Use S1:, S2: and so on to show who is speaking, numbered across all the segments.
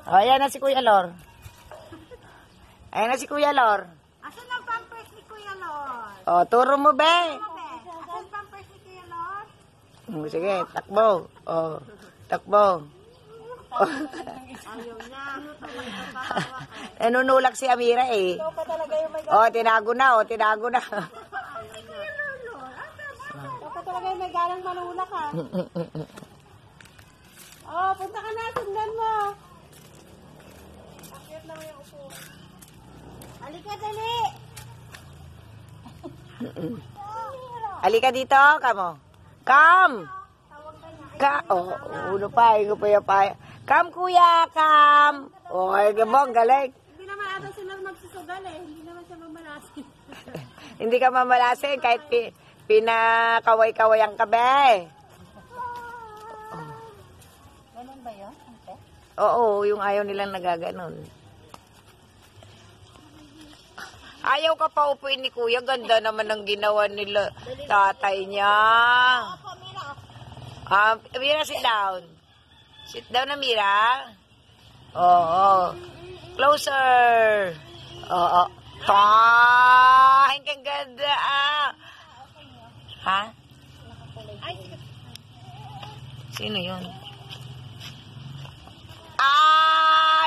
S1: O, ayan na si Kuya Lor. Ayan na si Kuya Lor.
S2: Asan ang pampers ni Kuya Lor?
S1: O, turo mo, be.
S2: Asan ang pampers ni Kuya Lor?
S1: Sige, takbo. O, takbo.
S2: Ayaw niya.
S1: Nanunulak si Amira eh.
S2: Ikaw pa talaga yung may
S1: O, tinago na. O, tinago na.
S2: Ikaw pa talaga yung may garang manulak ha. Oh, punta ka na. Sundan mo. Akyat na mo yung upo. Halika, dali.
S1: Halika dito, kamo. Come! Uno pa, Come, kuya, come! O, ay, gabong, galing.
S2: Hindi naman ata sila magsusugal eh. Hindi naman siya mamalasin.
S1: Hindi ka mamalasin kahit pinakaway-kaway ang kabe.
S2: Ganun ba yun?
S1: Oo, yung ayaw nilang nagaganon. Ayaw ka pa upuin ni kuya. Ganda naman ang ginawa nila tatay niya. Mira, sit down. Sit down na, Mira. Oo. Closer. Oo. Ay, kang ganda. Ha? Sino yun?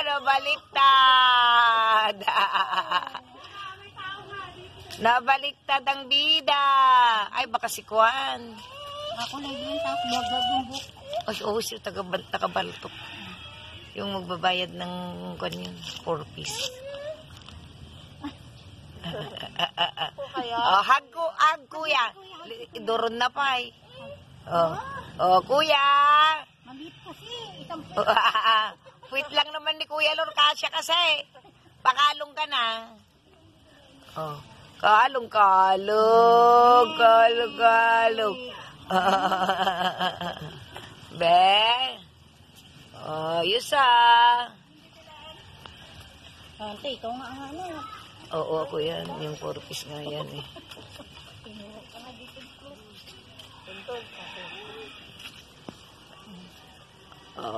S1: Nabaliktad. Nabaliktad ang bida. Ay, baka si Kwan.
S2: Ako na yun, tapos magbabubuk.
S1: Ay, oo, siya tagabaltok. Yung magbabayad ng Kwan yun, 4 piece. Hag kuya. Doron na pa eh. Kuya.
S2: Maliit kasi.
S1: Wait lang naman ni Kuya Lor, kasya kasi. Pakalong ka na. Kalong. Be. Ayos
S2: Ante, ikaw nga ang ano.
S1: Oo, ako yan. Yung 4 piece nga yan eh. Come.